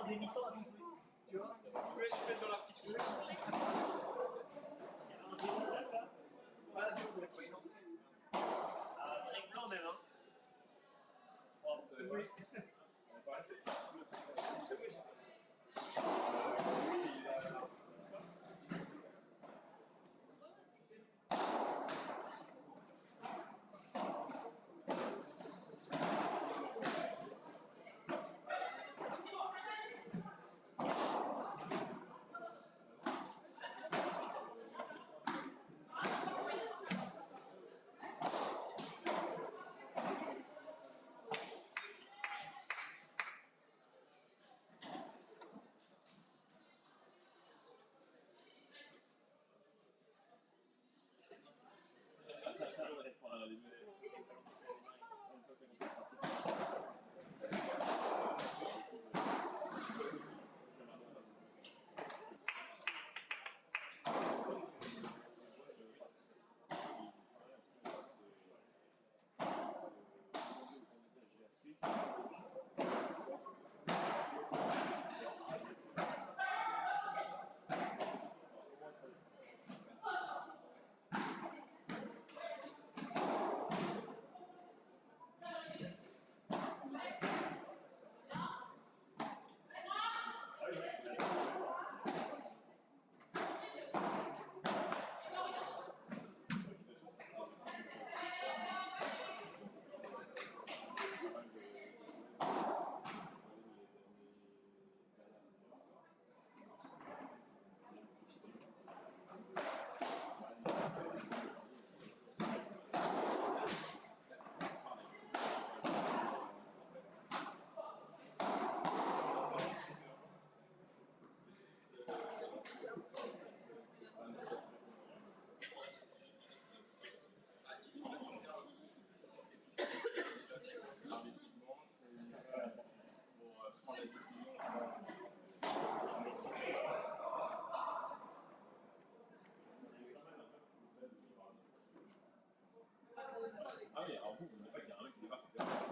sans évitant à tout jouer. Tu vois? Tu peux être dans l'articulation. Il y avait un zénith là. Vas-y, il faut une entrée. Ah, très blanc même, hein. Oh, oui. C'est vrai, Ah oui, alors vous ne voulez pas qu'il y ait un mec qui démarre sur le terrain.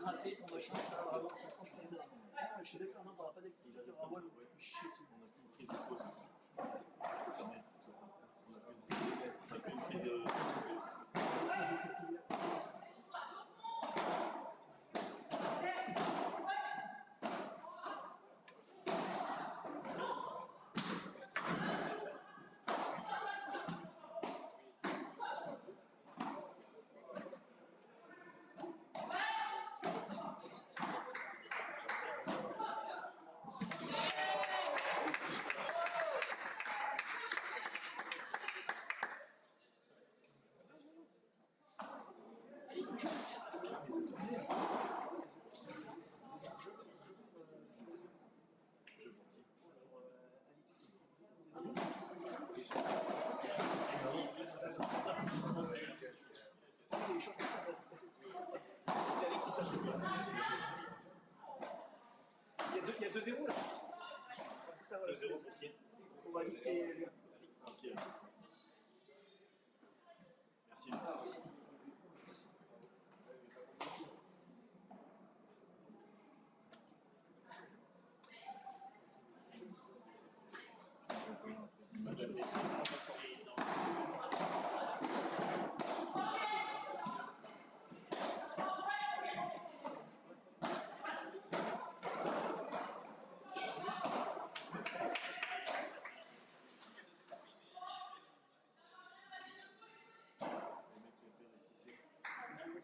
gratter ton machin, ça va vraiment sensibiliser. Je suis d'accord, non, ça va pas d'activité. Ah ouais, mais tu chier dessus. On a plus une prise de pause. C'est fermé. On a plus une prise de. Il y a 2-0 là. C'est ça, voilà. 2-0 pour qui? On va mixer. Ok. Merci.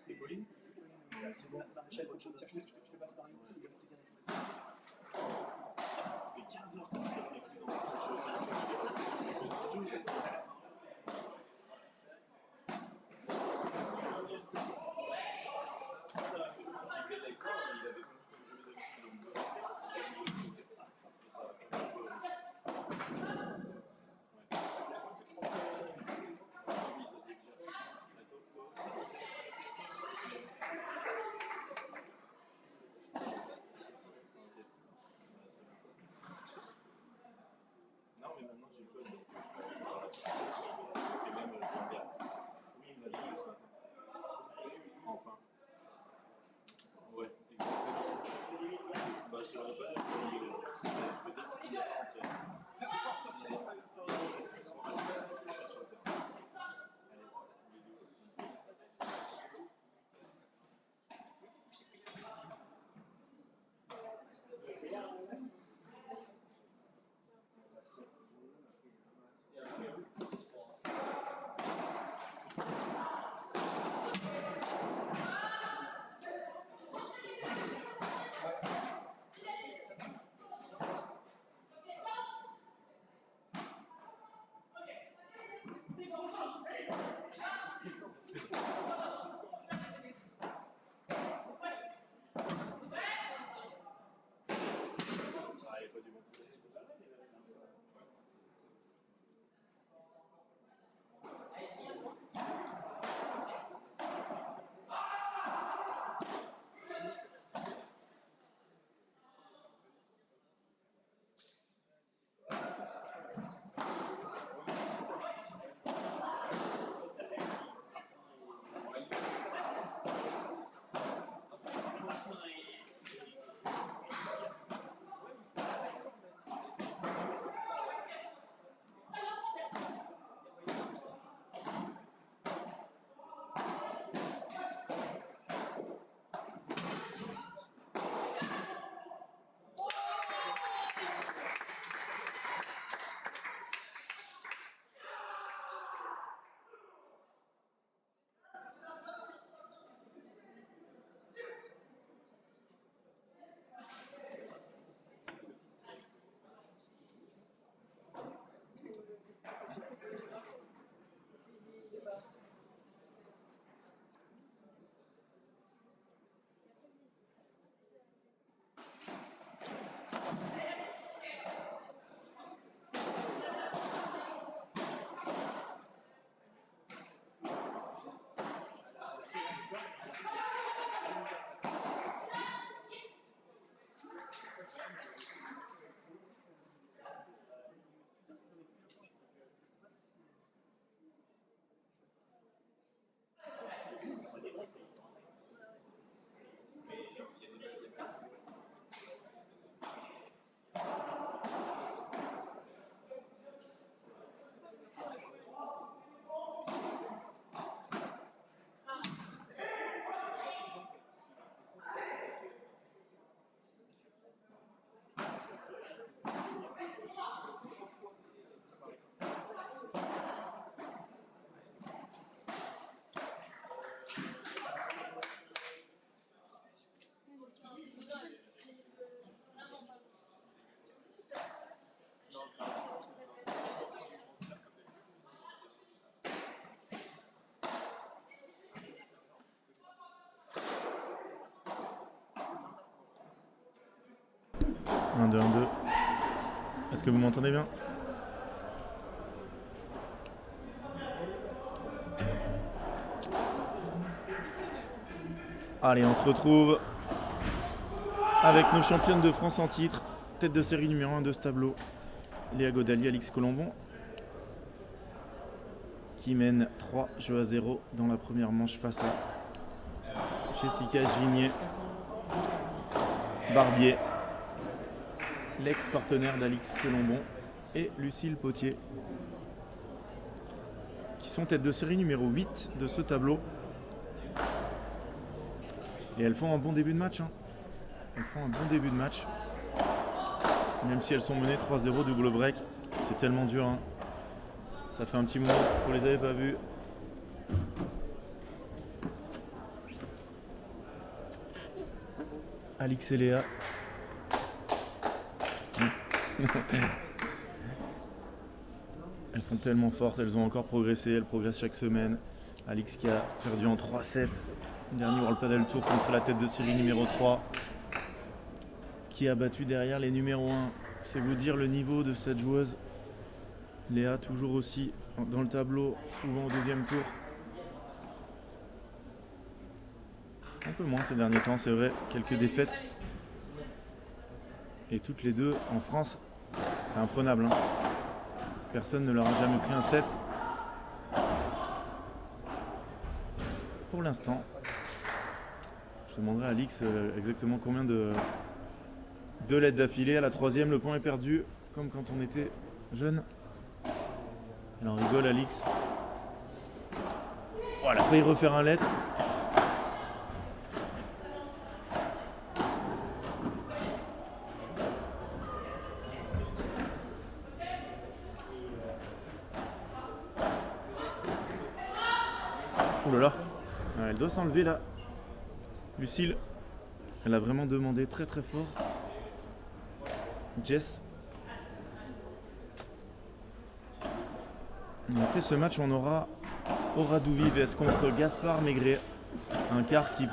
C'est Pauline. C'est bon. Maréchal, autre chose. Tiens, je te passe par une. Ça fait 15 heures qu'on se casse les couilles dans ce jeu. 1, 2, 1, 2. Est-ce que vous m'entendez bien? Allez, on se retrouve avec nos championnes de France en titre. Tête de série numéro 1 de ce tableau. Léa Godali, Alix Colombon. Qui mène 3 jeux à 0 dans la première manche face à Jessica Gigné. Barbier, l'ex-partenaire d'Alix Colombon, et Lucille Potier, qui sont tête de série numéro 8 de ce tableau. Et elles font un bon début de match. Hein. Elles font un bon début de match. Même si elles sont menées 3-0 double break, c'est tellement dur. Hein. Ça fait un petit moment qu'on les avait pas vues. Alix et Léa. Elles sont tellement fortes, elles ont encore progressé, elles progressent chaque semaine. Alix qui a perdu en 3-7. Dernier World Padel Tour contre la tête de série numéro 3. Qui a battu derrière les numéros 1. C'est vous dire le niveau de cette joueuse. Léa toujours aussi dans le tableau, souvent au deuxième tour. Un peu moins ces derniers temps, c'est vrai, quelques défaites. Et toutes les deux en France, c'est imprenable. Hein. Personne ne leur a jamais pris un set. Pour l'instant, je demanderai à Alix exactement combien de leds d'affilée. À la troisième, le point est perdu, comme quand on était jeune. Elle en rigole, Alix. Oh, elle a failli refaire un let. Oh là là, elle doit s'enlever là. Lucille, elle a vraiment demandé très très fort. Jess. Et après ce match, on aura Oradou Vives contre Gaspard Maigret. Un quart qui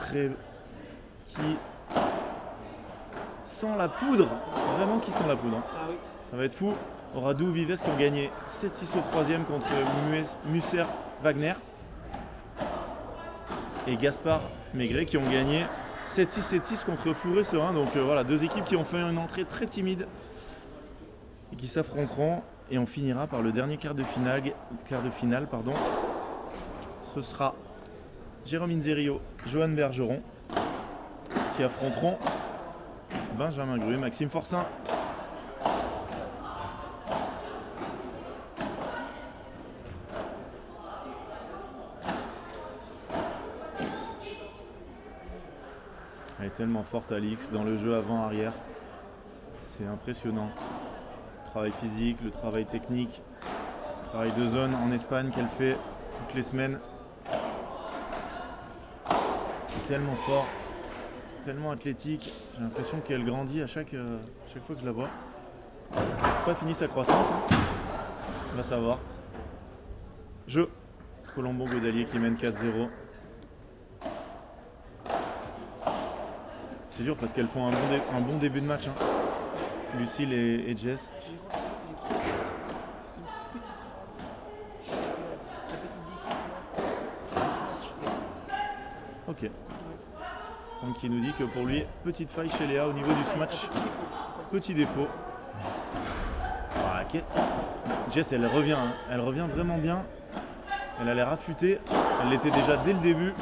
sent la poudre. Vraiment qui sent la poudre. Ah oui. Ça va être fou. Oradou Vives qui ont gagné 7-6 au troisième contre Musser Wagner. Et Gaspard Maigret qui ont gagné 7-6, 7-6 contre Fourré Serein. Donc voilà, deux équipes qui ont fait une entrée très timide et qui s'affronteront. Et on finira par le dernier quart de finale. Ce sera Jérôme Inzerio, Johan Bergeron qui affronteront Benjamin Gru et Maxime Forcin. Elle est tellement forte, Alix, dans le jeu avant-arrière. C'est impressionnant. Le travail physique, le travail technique, le travail de zone en Espagne qu'elle fait toutes les semaines. C'est tellement fort, tellement athlétique. J'ai l'impression qu'elle grandit à chaque fois que je la vois. Elle n'a pas fini sa croissance. Hein. On va savoir. Jeu. Colombon Godalier qui mène 4-0. C'est dur parce qu'elles font un bon début de match. Hein. Lucille et Jess. Ok. Franck qui nous dit que pour lui, petite faille chez Léa au niveau du match. Petit défaut. Ah, okay. Jess, elle revient. Hein. Elle revient vraiment bien. Elle a l'air affûtée. Elle l'était déjà dès le début.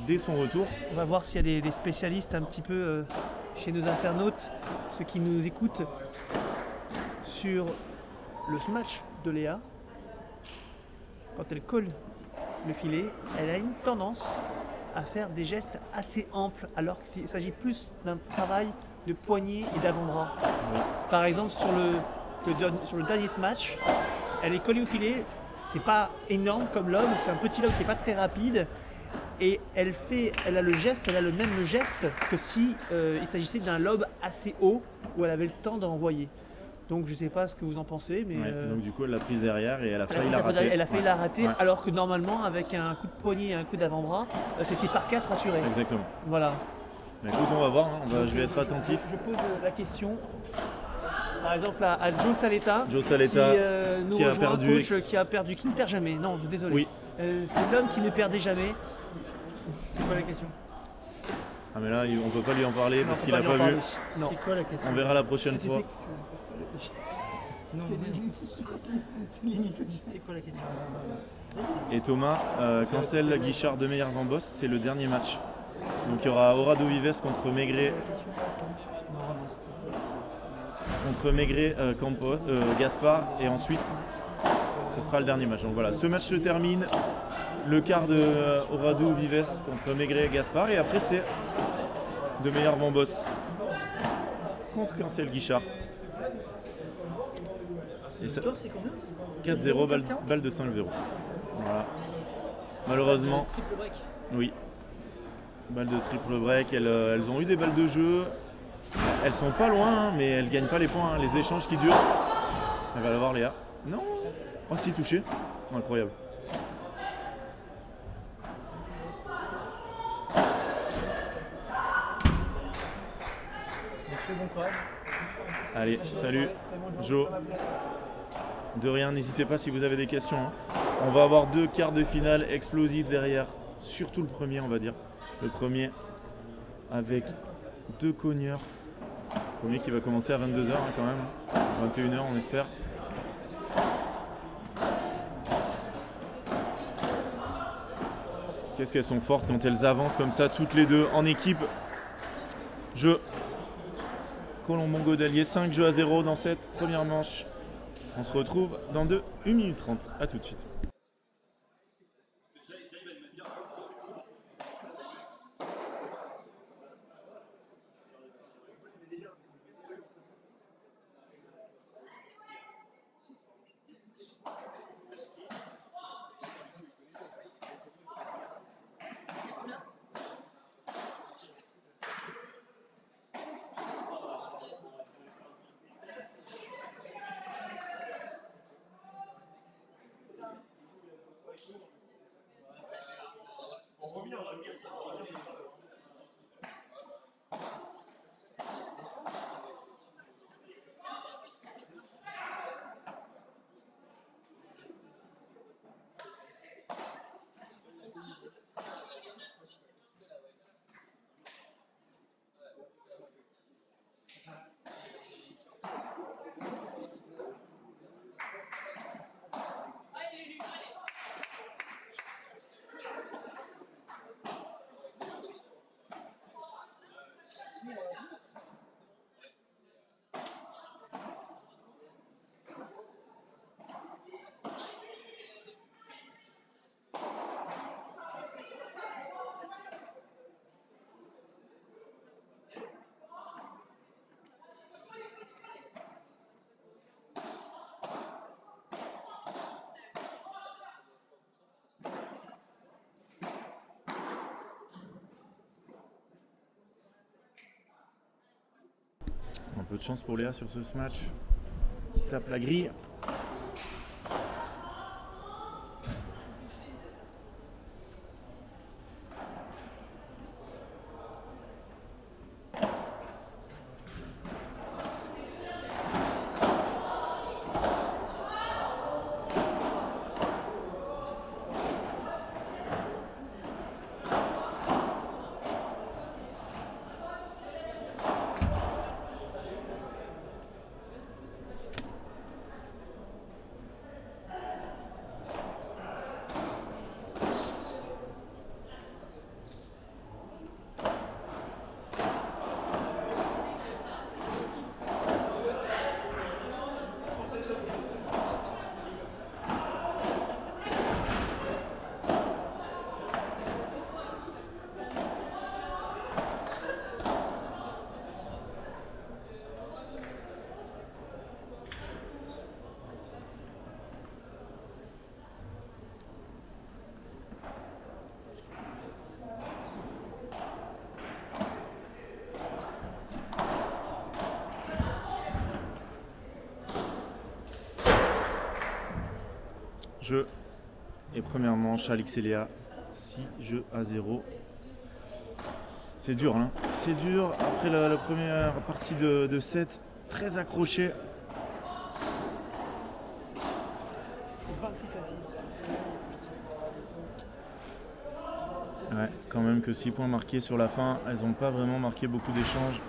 Dès son retour. On va voir s'il y a des spécialistes un petit peu chez nos internautes, ceux qui nous écoutent, sur le smash de Léa. Quand elle colle le filet, elle a une tendance à faire des gestes assez amples, alors qu'il s'agit plus d'un travail de poignet et d'avant-bras. Oui. Par exemple, sur le dernier smash, elle est collée au filet, c'est pas énorme comme lob, c'est un petit lob qui n'est pas très rapide. Et elle a le même geste que si il s'agissait d'un lob assez haut où elle avait le temps d'envoyer. Donc je ne sais pas ce que vous en pensez, mais ouais, donc du coup elle l'a prise derrière et elle a failli la rater. Elle a failli la rater, ouais. Alors que normalement avec un coup de poignet et un coup d'avant-bras, c'était par 4 assuré. Exactement. Voilà. Bah, écoute, on va voir, hein, je vais être attentif. Je pose la question, par exemple, à Joe Saletta. Joe Saletta, nous qui a rejoint, perdu. coach qui a perdu, qui ne perd jamais. Non, désolé. Oui. C'est l'homme qui ne perdait jamais. C'est quoi la question? Ah mais là, on peut pas lui en parler parce qu'il a pas vu. Non. C'est quoi la question? On verra la prochaine fois. Non, c'est quoi la question? Et Thomas, cancel Guichard de Meyer Van Boss, c'est le dernier match. Donc il y aura Orado Vives contre Maigret. Campos, Gaspard, et ensuite ce sera le dernier match. Donc voilà, ce match se termine. Le quart de Orado Vives contre Maigret et Gaspard, et après c'est de Meyer Van Boss contre Cancel Guichard. Et ça, 4-0, balle de 5-0. Voilà. Malheureusement, Triple break. oui. Balle de triple break, elles ont eu des balles de jeu. Elles sont pas loin, hein, mais elles gagnent pas les points. Hein. Les échanges qui durent. Elle va l'avoir, Léa. Non. Oh si, touché. Incroyable. Allez, salut Jo. De rien, n'hésitez pas si vous avez des questions. Hein. On va avoir 2 quarts de finale explosifs derrière. Surtout le premier, on va dire. Le premier avec 2 cogneurs. Le premier qui va commencer à 22h hein, quand même. 21h on espère. Qu'est-ce qu'elles sont fortes quand elles avancent comme ça, toutes les deux en équipe. Jeu. Colombon Godelier, 5 jeux à 0 dans cette première manche. On se retrouve dans 1 minute 30. A tout de suite. Un peu de chance pour Léa sur ce match. Qui tape la grille. Jeu et première manche, Alix et Léa, 6 jeux à 0. C'est dur, hein. C'est dur après la première partie de set, très accroché. 26 à 6. Ouais, quand même que 6 points marqués sur la fin, elles n'ont pas vraiment marqué beaucoup d'échanges.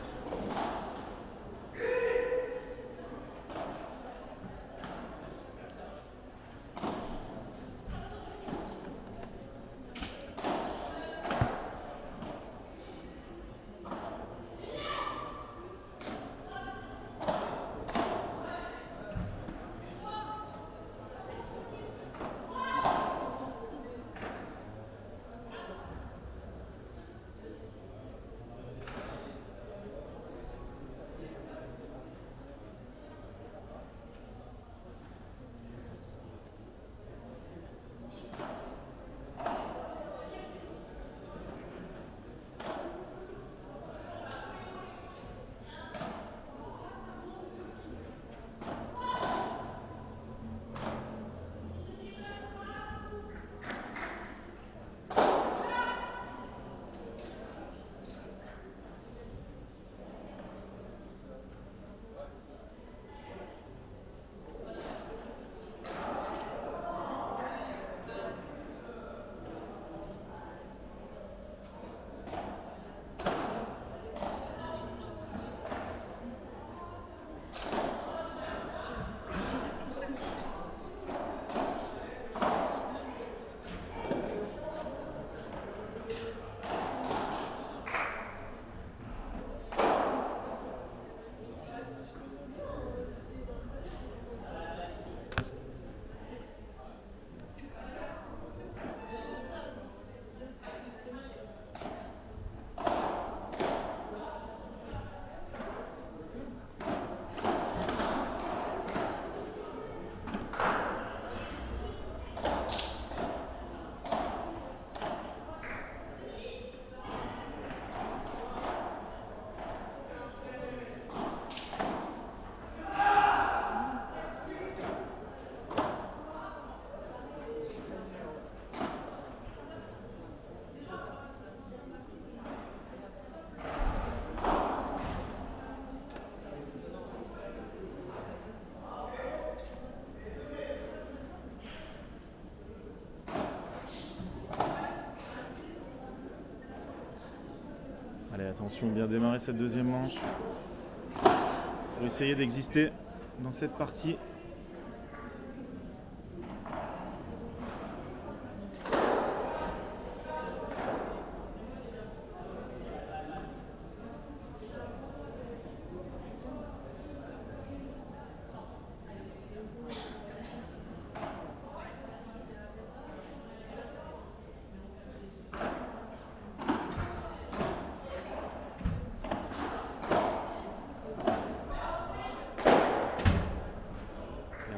Allez, attention, bien démarrer cette deuxième manche pour essayer d'exister dans cette partie.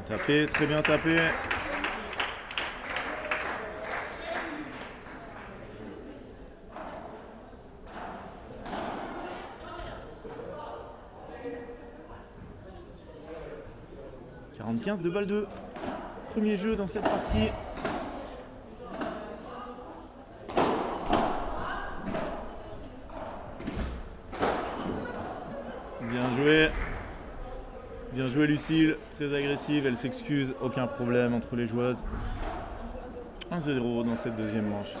Tapé, très bien tapé. « 45 de balle 2. Premier jeu dans cette partie. Bien joué. Bien joué Lucille, très agressive, elle s'excuse, aucun problème entre les joueuses. 1-0 dans cette deuxième manche.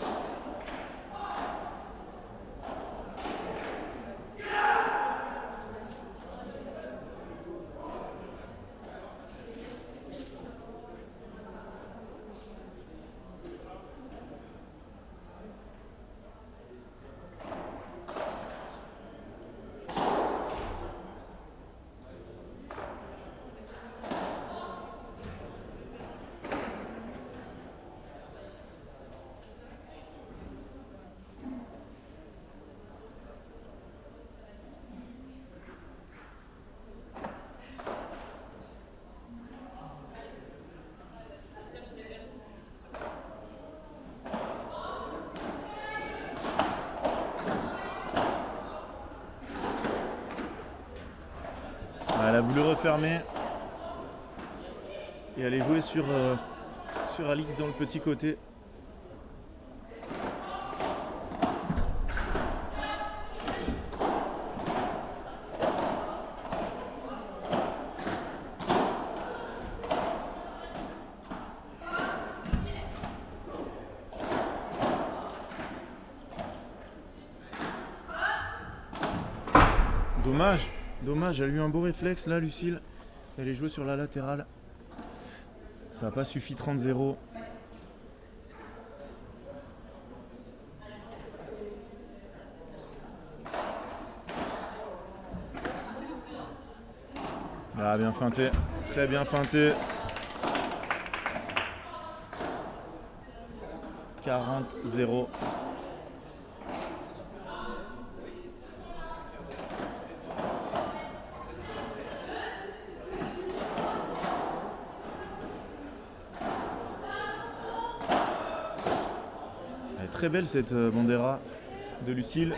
Elle a voulu refermer et aller jouer sur Alix dans le petit côté. Dommage, dommage, elle a eu un beau réflexe là, Lucille. Elle est jouée sur la latérale. Ça n'a pas suffi, 30-0. Ah, bien feinté, très bien feinté. 40-0. Elle est très belle cette bandera de Lucille.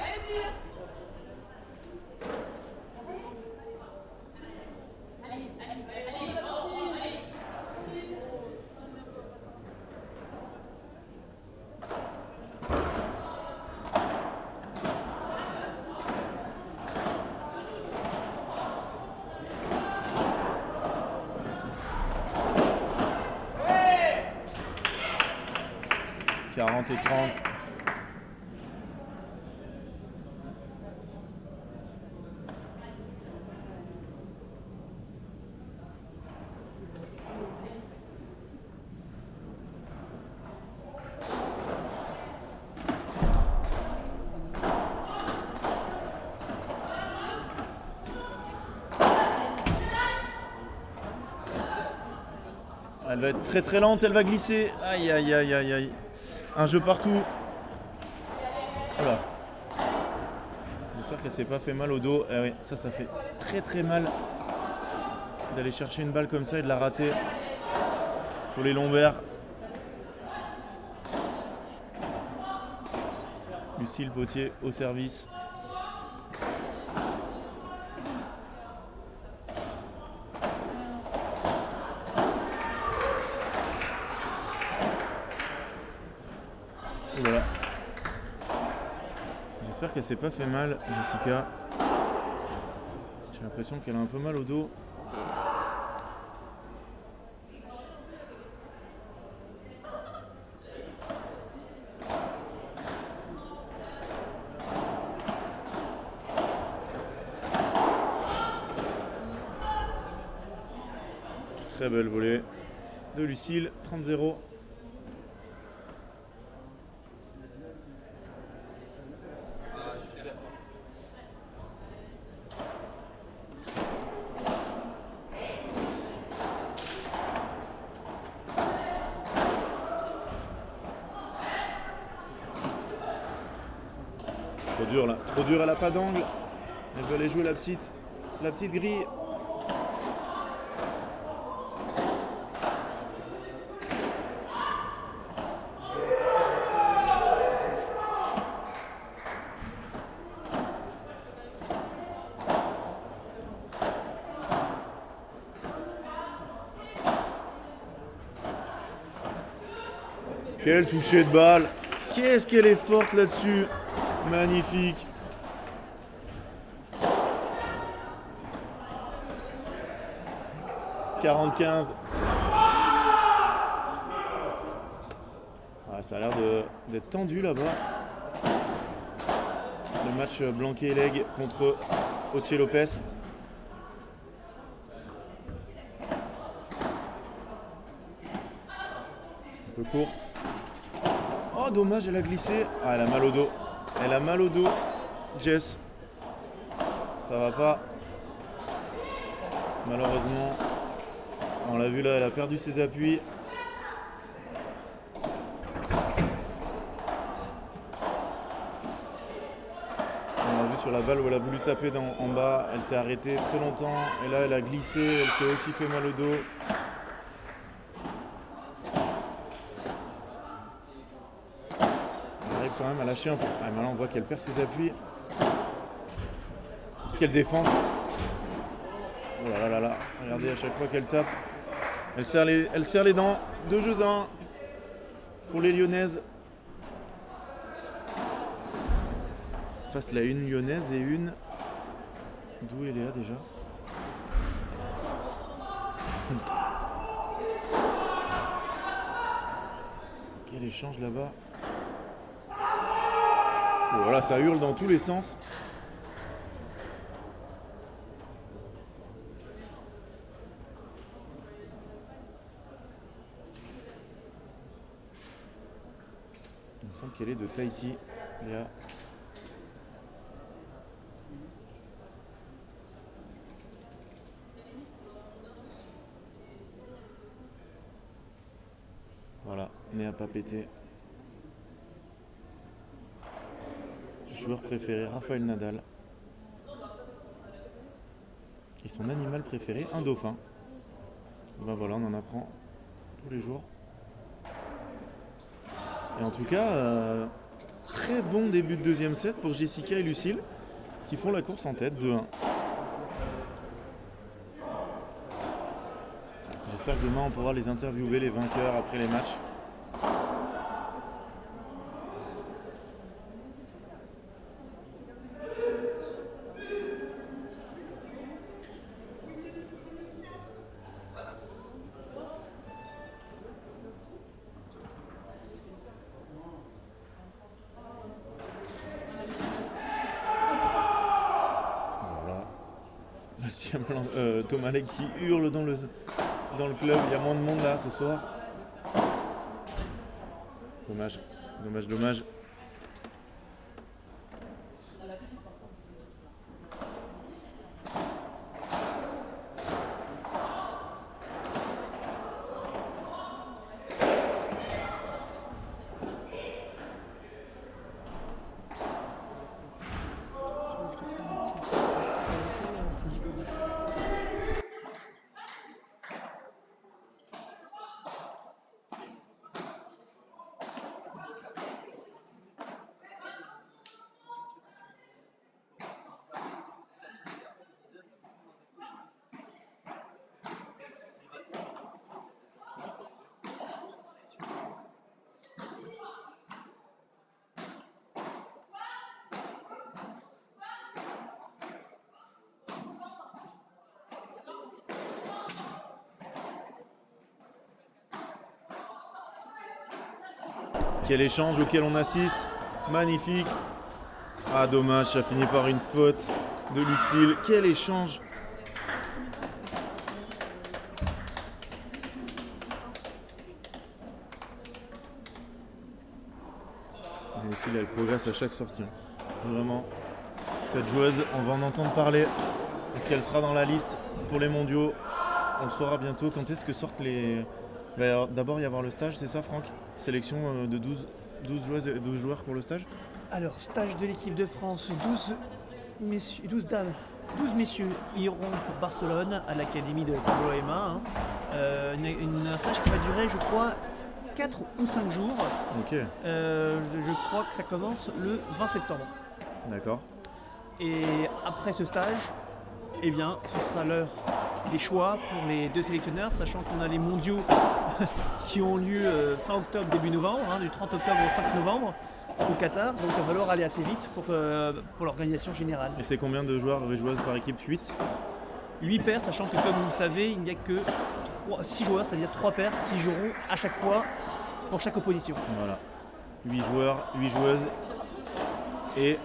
Et 30. Elle va être très très lente, elle va glisser. Aïe aïe aïe aïe aïe. Un jeu partout. Voilà. J'espère qu'elle s'est pas fait mal au dos. Eh oui, ça fait très très mal d'aller chercher une balle comme ça et de la rater pour les lombaires. Lucille Potier au service. Voilà. J'espère qu'elle s'est pas fait mal, Jessica. J'ai l'impression qu'elle a un peu mal au dos. Très belle volée de Lucille, 30-0. Trop dur là, trop dur, elle a pas d'angle. Elle veut aller jouer la petite grille. Quel toucher de balle! Qu'est-ce qu'elle est forte là-dessus! Magnifique! « 45. Ah, ça a l'air d'être tendu là-bas. Le match Blanquet-Leg contre Otier Lopez. Un peu court. Oh, dommage, elle a glissé. Ah, elle a mal au dos. Elle a mal au dos, Jess. Ça va pas. Malheureusement. On l'a vu là, elle a perdu ses appuis. On l'a vu sur la balle où elle a voulu taper en bas. Elle s'est arrêtée très longtemps. Et là, elle a glissé. Elle s'est aussi fait mal au dos. Quand même à lâcher un peu. Ah, mais là on voit qu'elle perd ses appuis. Quelle défense. Oh là là là là. Regardez, à chaque fois qu'elle tape, elle serre les dents. 2 jeux à 1 pour les Lyonnaises. Face la une lyonnaise et une. D'où elle est là déjà? Quel échange là-bas. Voilà, ça hurle dans tous les sens. qu'elle est de Tahiti, Léa. Voilà, nez à pas péter. Joueur préféré, Rafael Nadal. Et son animal préféré, un dauphin. Ben voilà, on en apprend tous les jours. Et en tout cas, très bon début de deuxième set pour Jessica et Lucille qui font la course en tête 2-1. J'espère que demain on pourra les interviewer, les vainqueurs, après les matchs. Thomas Lec qui hurle dans le club, il y a moins de monde là ce soir. Dommage, dommage, dommage. Quel échange auquel on assiste, magnifique. Ah dommage, ça finit par une faute de Lucille. Quel échange. Et Lucille, elle progresse à chaque sortie. Vraiment, cette joueuse, on va en entendre parler. Est-ce qu'elle sera dans la liste pour les mondiaux? On le saura bientôt. Quand est-ce que sortent les... Il va d'abord y avoir le stage, c'est ça Franck? Sélection de 12 joueuses et 12 joueurs pour le stage? Alors, stage de l'équipe de France, 12 dames, 12 messieurs iront pour Barcelone à l'académie de Pablo Ema. Un stage qui va durer, je crois, 4 ou 5 jours. Ok. Je crois que ça commence le 20 septembre. D'accord. Et après ce stage, eh bien, ce sera l'heure des choix pour les deux sélectionneurs, sachant qu'on a les mondiaux qui ont lieu fin octobre, début novembre, du 30 octobre au 5 novembre au Qatar, donc il va falloir aller assez vite pour l'organisation générale. Et c'est combien de joueurs et joueuses par équipe? 8 paires, sachant que comme vous le savez, il n'y a que 6 joueurs, c'est-à-dire 3 paires qui joueront à chaque fois pour chaque opposition. Voilà, 8 joueurs, 8 joueuses et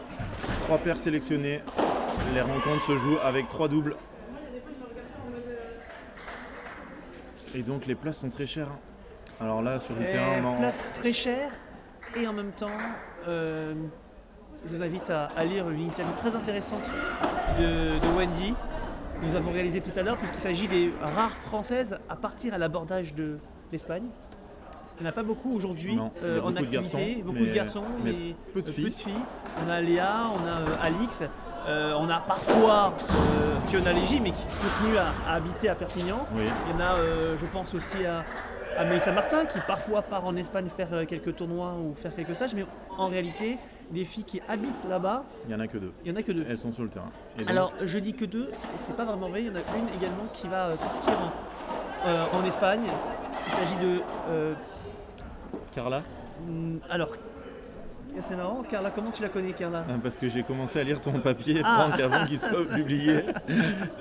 3 paires sélectionnées. Les rencontres se jouent avec 3 doubles. Et donc les places sont très chères. Alors là sur le terrain, on places très chères et en même temps, je vous invite à lire une interview très intéressante de Wendy. Nous avons réalisé tout à l'heure puisqu'il s'agit des rares françaises à partir à l'abordage de l'Espagne. Il n'y en a pas beaucoup aujourd'hui en activité, beaucoup de garçons, mais peu de filles. On a Léa, on a Alix. On a parfois Fiona Légy, mais qui continue à habiter à Perpignan. Oui. Il y en a, je pense aussi à Mélissa Martin, qui parfois part en Espagne faire quelques tournois ou faire quelques stages, mais en réalité, des filles qui habitent là-bas, il n'y en a que 2. Il y en a que 2. Elles sont sur le terrain. Et donc... Alors, je dis que 2, et c'est pas vraiment vrai. Il y en a une également qui va partir en Espagne. Il s'agit de Carla. Alors. C'est marrant, Carla, comment tu la connais, Carla? Parce que j'ai commencé à lire ton papier, Franck, avant qu'il soit publié.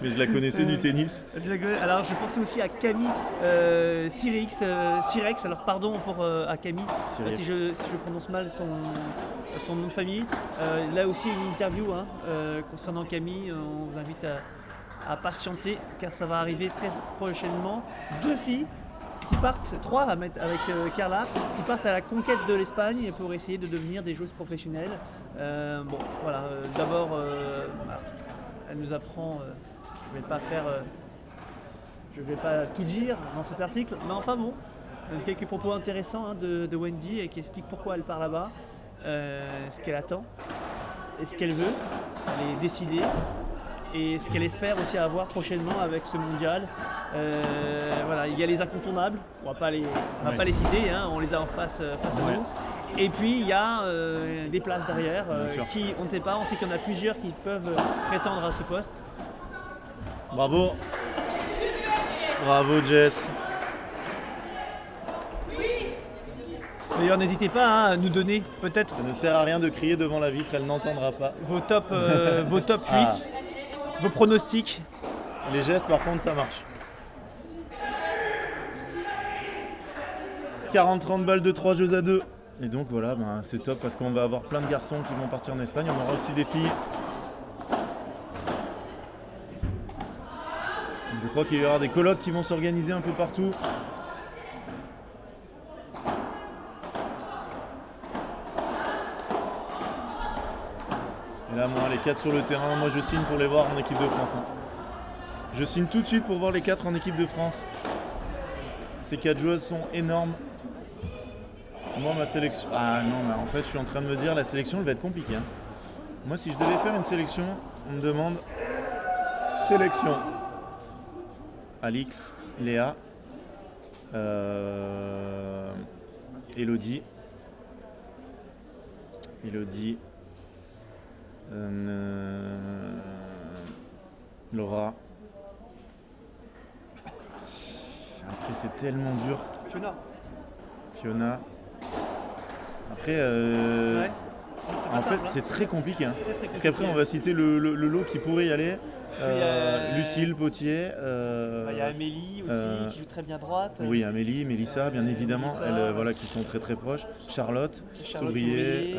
Mais je la connaissais du tennis. Alors, je pensais aussi à Camille Sirex. Alors, pardon à Camille, si je prononce mal son nom de famille. Là aussi, une interview concernant Camille. On vous invite à patienter, car ça va arriver très prochainement. 2 filles qui partent, 3 avec Carla, qui partent à la conquête de l'Espagne pour essayer de devenir des joueuses professionnelles. Bon, voilà, d'abord, bah, elle nous apprend, je vais pas tout dire dans cet article, mais enfin bon, quelques propos intéressants hein, de Wendy et qui explique pourquoi elle part là-bas, ce qu'elle attend, et ce qu'elle veut, elle est décidée. Et ce qu'elle espère aussi avoir prochainement avec ce mondial. Voilà, il y a les incontournables, on va pas les citer, hein, on les a en face à nous. Et puis il y a des places derrière qui, on ne sait pas, on sait qu'il y en a plusieurs qui peuvent prétendre à ce poste. Bravo. Bravo Jess. D'ailleurs, n'hésitez pas hein, à nous donner peut-être Ça ne sert à rien de crier devant la vitre, elle n'entendra pas. vos top 8, Ah. vos pronostics. Les gestes par contre ça marche. 40-30 balles de 3 jeux à 2. Et donc voilà, ben, c'est top parce qu'on va avoir plein de garçons qui vont partir en Espagne. On aura aussi des filles. Je crois qu'il y aura des colloques qui vont s'organiser un peu partout. Et là, moi, les 4 sur le terrain, moi je signe pour les voir en équipe de France. Hein. Je signe tout de suite pour voir les 4 en équipe de France. Ces 4 joueuses sont énormes. Moi, ma sélection... Ah non, mais en fait, je suis en train de me dire, la sélection, elle va être compliquée. Hein. Moi, si je devais faire une sélection, on me demande... Sélection. Alix, Léa, Elodie, Laura. Après c'est tellement dur. Fiona. Après Ouais. en fait c'est très compliqué hein. Parce qu'après on va citer le lot qui pourrait y aller. Lucille Potier. Il y a Amélie aussi qui joue très bien à droite. Oui, Amélie, Mélissa, bien évidemment, Mélissa. elles, voilà, qui sont très très proches. Charlotte Sobrier, Sobrier,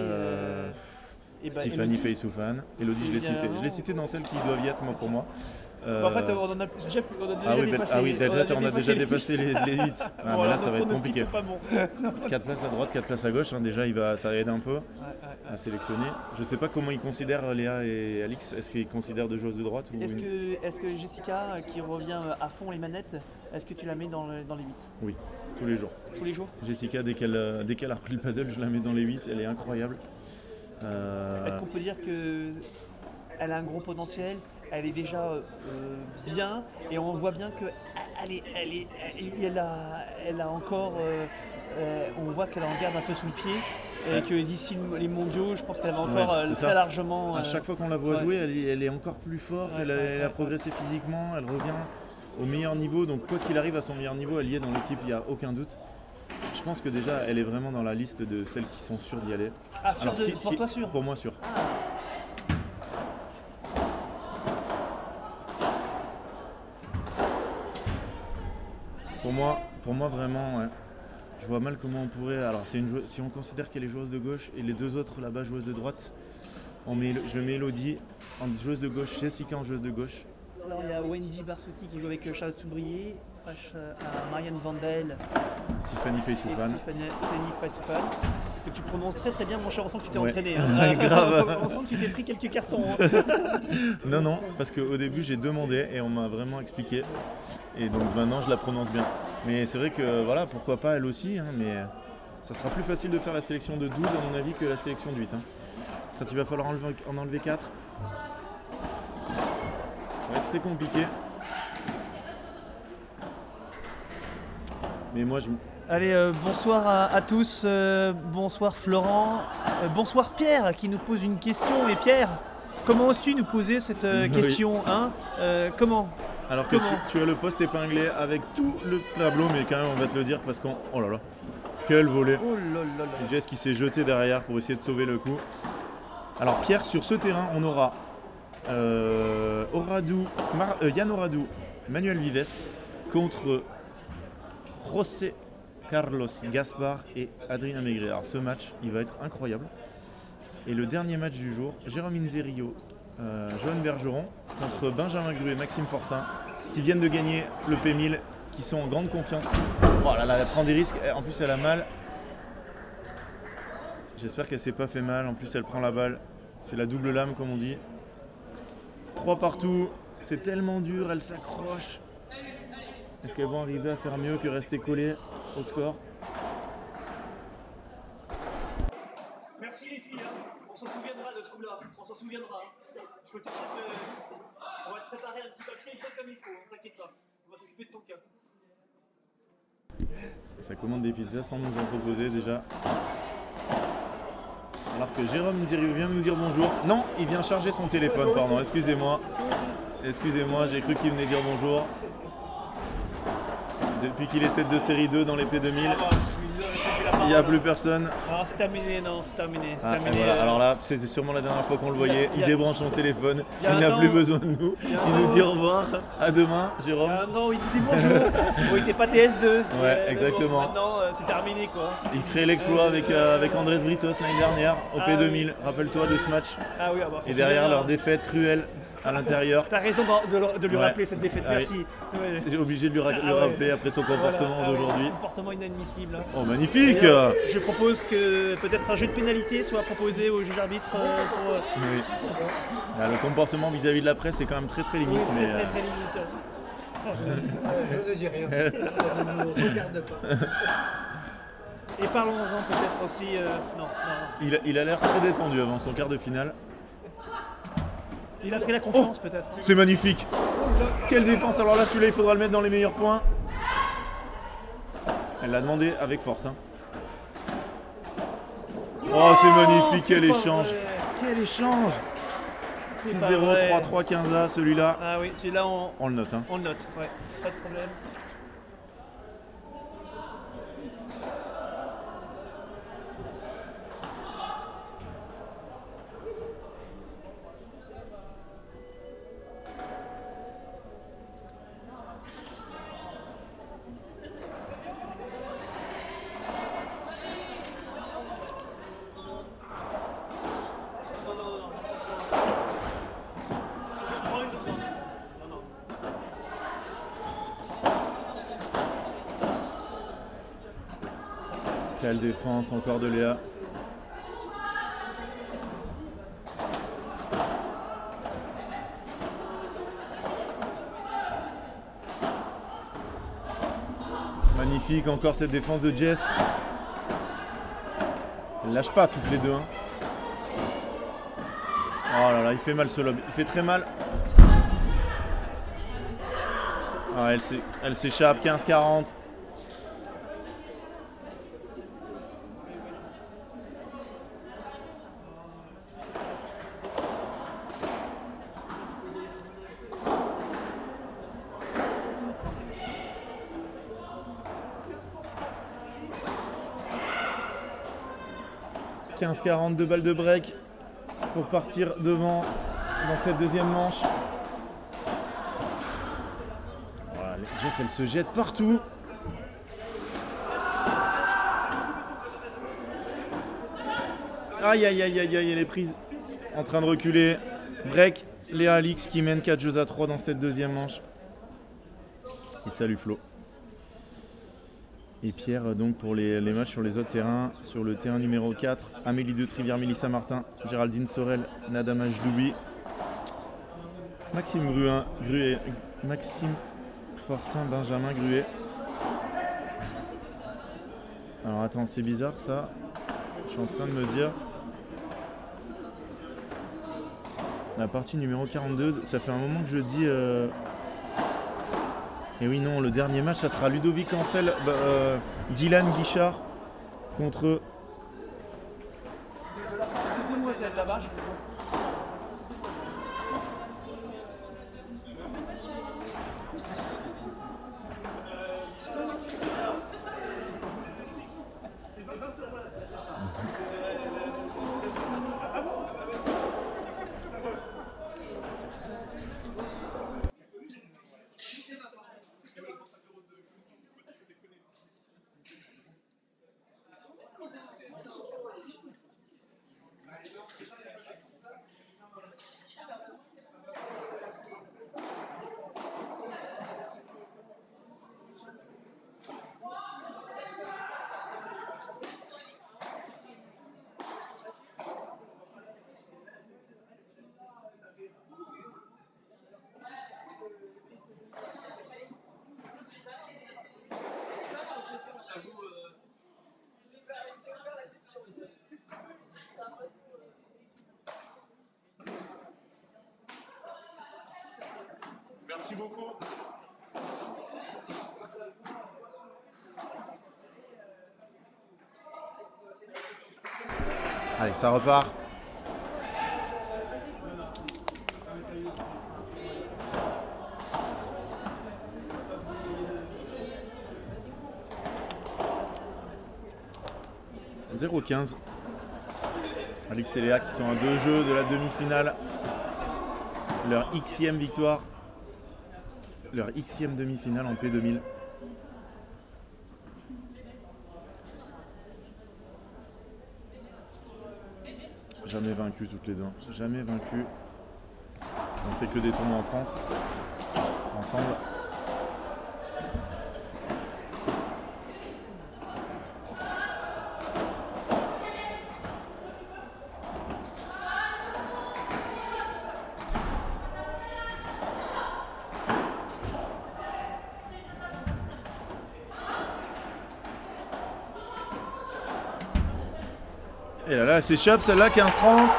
et bah, Tiffany Elodie. Faye-Soufane. Elodie, je l'ai cité. Évidemment. Je l'ai cité dans celles qui doivent y être moi, pour moi. Bah, en fait, on en a déjà plus. Ah oui, déjà, on a déjà dépassé les 8. Ah, mais Voilà, là, ça va être notre compliqué. pronostic, c'est pas bon. 4 places à droite, 4 places à gauche, hein, déjà, ça aide un peu Ouais. à sélectionner. Je sais pas comment ils considèrent Léa et Alix. Est-ce qu'ils considèrent deux joueuses de droite ou Est-ce que Jessica, qui revient à fond les manettes, est-ce que tu la mets dans les 8 Oui, tous les jours. tous les jours? Jessica, dès qu'elle a repris le paddle, je la mets dans les 8. Elle est incroyable. Est-ce qu'on peut dire qu'elle a un gros potentiel? Elle est déjà bien et on voit bien qu'elle a encore, on voit qu'elle en garde un peu sous le pied et que d'ici les mondiaux, je pense qu'elle va encore Ouais, c'est très ça. largement. À chaque fois qu'on la voit ouais. jouer, elle est encore plus forte, Ouais, elle a ouais. progressé physiquement, elle revient au meilleur niveau. Donc quoi qu'il arrive à son meilleur niveau, elle y est dans l'équipe, il n'y a aucun doute. Je pense que déjà, elle est vraiment dans la liste de celles qui sont sûres d'y aller. Ah, sûr pour toi sûr? Pour moi, sûr. Ah. Pour moi vraiment, ouais. Je vois mal comment on pourrait. Alors, si on considère qu'elle est joueuse de gauche et les deux autres là-bas joueuses de droite, je mets Elodie en joueuse de gauche, Jessica en joueuse de gauche. Alors il y a Wendy Barsouti qui joue avec Charlotte Soubrier, face à Marianne Vandel Tiffany et Faye-Soufane. Tiffany Faye-Soufane, que tu prononces très très bien mon cher, on sent que tu t'es Ouais. entraîné. Hein. Grave. On sent que tu t'es pris quelques cartons. Hein. Non, parce qu'au début j'ai demandé et on m'a vraiment expliqué. Et donc maintenant je la prononce bien. Mais c'est vrai que voilà, pourquoi pas elle aussi, hein, mais ça sera plus facile de faire la sélection de 12 à mon avis que la sélection de 8. Hein. Quand il va falloir en enlever 4, ça va être très compliqué. Mais moi je... Allez, bonsoir à tous, bonsoir Florent, bonsoir Pierre qui nous pose une question. Et Pierre, comment oses-tu nous poser cette Oui. question hein Comment Alors que Comment tu as le poste épinglé avec tout le tableau, mais quand même on va te le dire parce qu'on... Oh là là, quel volet. Oh là là là. Jess qui s'est jeté derrière pour essayer de sauver le coup. Alors Pierre, sur ce terrain, on aura Yann Oradou, Manuel Vives contre José Carlos Gaspar et Adrien Maigret. Alors ce match, il va être incroyable. Et le dernier match du jour, Jérôme Inzerillo, Joanne Bergeron contre Benjamin Gru et Maxime Forçin, qui viennent de gagner le P1000, qui sont en grande confiance Oh là là, elle prend des risques. En plus, elle a mal. J'espère qu'elle s'est pas fait mal. En plus, elle prend la balle. C'est la double lame, comme on dit. 3 partout. C'est tellement dur. Elle s'accroche. Est-ce qu'elles vont arriver à faire mieux que rester collées au score? Merci les filles, hein. On s'en souviendra de ce coup-là, on s'en souviendra. Je peux te dire qu'on va te préparer un petit papier bien comme il faut, hein, t'inquiète pas. On va s'occuper de ton cas. Ça commande des pizzas sans nous en proposer déjà. Alors que Jérôme Nziriou vient nous dire bonjour. Non, il vient charger son téléphone, pardon, excusez-moi. Excusez-moi, j'ai cru qu'il venait dire bonjour. Depuis qu'il est tête de série 2 dans les P2000, il n'y a plus personne. Non, c'est terminé, non, c'est terminé. Ah, et voilà. Alors là, c'est sûrement la dernière fois qu'on le voyait. Il débranche son téléphone, il n'a plus besoin de nous. Il nous dit au revoir. À demain, Jérôme. Non, il disait bonjour. Bon, il n'était pas TS2. Ouais, exactement. Bon, maintenant, c'est terminé quoi. Il crée l'exploit avec Andrés Britos l'année dernière au P2000. Oui. Rappelle-toi de ce match. Ah oui, et derrière leur défaite cruelle à l'intérieur. T'as raison de lui rappeler cette défaite, merci. Ouais. J'ai obligé de lui rappeler après son comportement d'aujourd'hui. Comportement inadmissible. Oh, magnifique! Je propose que peut-être un jeu de pénalité soit proposé au juge arbitre pour. Oui. Là, le comportement vis-à-vis de la presse est quand même très limite. Oui, mais très limite. Je ne dis rien, ça ne nous regarde pas. Et parlons-en peut-être aussi. Non. Il a l'air très détendu avant son quart de finale. Il a pris la confiance peut-être. C'est magnifique. Quelle défense. Alors là, celui-là, il faudra le mettre dans les meilleurs points. Elle l'a demandé avec force. Hein. Oh, c'est magnifique. Quel échange. Quel échange. 6-0, 3-3, 15A, celui-là. Ah oui, celui-là, on le note. Hein. On le note, ouais. Pas de problème. Quelle défense encore de Léa. Magnifique encore cette défense de Jess. Elle lâche pas toutes les deux. Hein. Oh là là, il fait mal ce lob. Il fait très mal. Ah, elle s'échappe, 15-40. « 15-42 balles de break pour partir devant dans cette deuxième manche. » Voilà, Jess, elle se jette partout. Aïe aïe aïe aïe aïe, elle est prise en train de reculer. Break, Léa Alix qui mène 4-3 dans cette deuxième manche. Et salut Flo. Et Pierre donc pour les matchs sur les autres terrains. Sur le terrain numéro 4, Amélie de Trivière, Mélissa Martin, Géraldine Sorel, Nada Majdoubi, Maxime Gruet, Maxime Forcin, Benjamin Gruet. Alors attends, c'est bizarre ça. Je suis en train de me dire. La partie numéro 42, ça fait un moment que je dis... Et oui, non, le dernier match, ça sera Ludovic Ancel, Dylan Guichard contre... Merci beaucoup. Allez, ça repart. « 0-15. Alix et Léa qui sont à 2 jeux de la demi-finale. Leur Xème victoire. Leur Xème demi-finale en P2000. Jamais vaincu toutes les deux. Jamais vaincu. On fait que des tournois en France. Ensemble. Et là, elle s'échappe, celle-là, 15-30.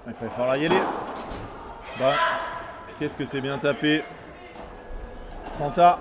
Il va falloir y aller. Bah, qu'est-ce que c'est bien tapé. 30A.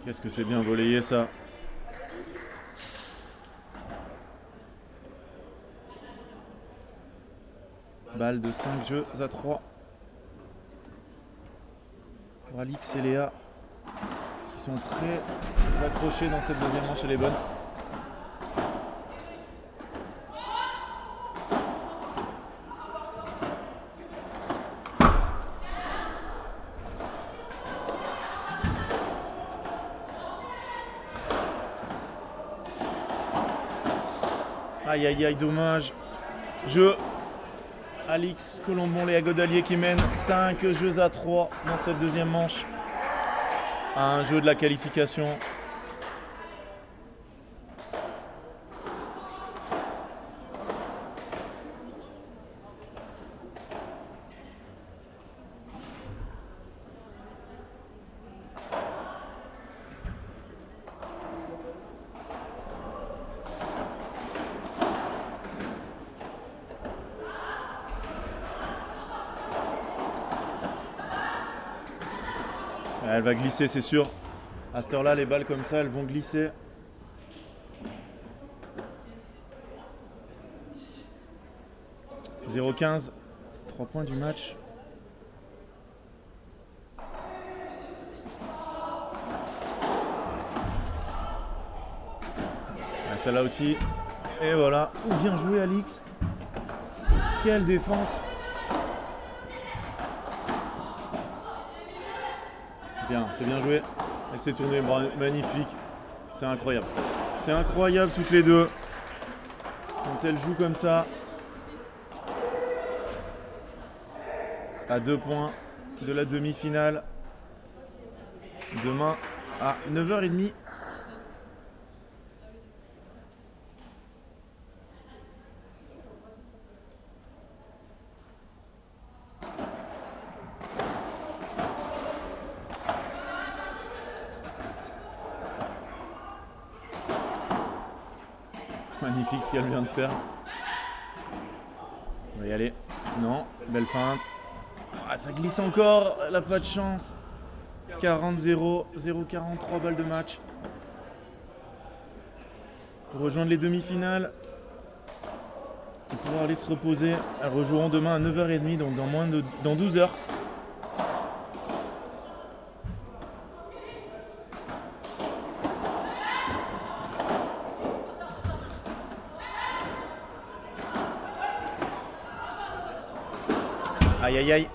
Qu'est-ce que c'est bien volleyé ça. Balle de 5 jeux à 3. Pour Alix et Léa, qui sont très accrochés dans cette deuxième manche, elle est bonne. Aïe aïe aïe, dommage. Jeu. Alix Colombon, Léa Godalier qui mène 5 jeux à 3 dans cette deuxième manche. Un jeu de la qualification. Elle va glisser, c'est sûr. À cette heure-là, les balles comme ça, elles vont glisser. « 0-15 », 3 points du match. Celle-là aussi. Et voilà. Bien joué, Alix. Quelle défense. Bien, c'est bien joué. Elle s'est tournée, magnifique. C'est incroyable. C'est incroyable toutes les deux. Quand elles jouent comme ça. À 2 points de la demi-finale. Demain à 9h30. Magnifique ce qu'elle vient de faire. On va y aller. Non, belle feinte. Ah, ça glisse encore, elle n'a pas de chance. 40-0, 0-43 balles de match. Pour rejoindre les demi-finales. Et pouvoir aller se reposer. Elles rejoueront demain à 9h30, donc dans 12 heures. Aïe aïe aïe.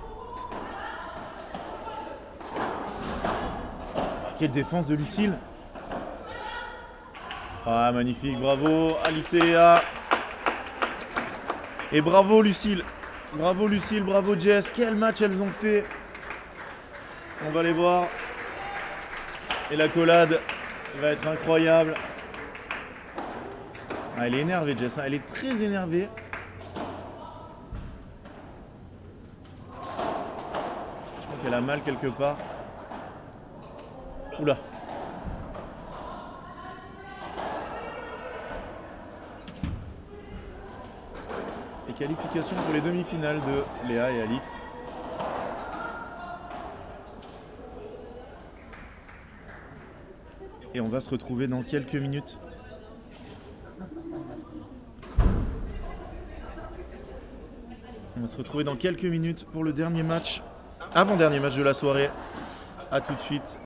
Quelle défense de Lucille. Ah magnifique, bravo Alix et Léa. Et bravo Lucille. Bravo Lucille, bravo Jess. Quel match elles ont fait. On va les voir. Et l'accolade va être incroyable. Ah, elle est énervée Jess, hein. Elle est très énervée. Je crois qu'elle a mal quelque part. Oula. Et qualification pour les demi-finales de Léa et Alix. Et on va se retrouver dans quelques minutes. On va se retrouver dans quelques minutes pour le dernier match, avant-dernier match de la soirée. A tout de suite.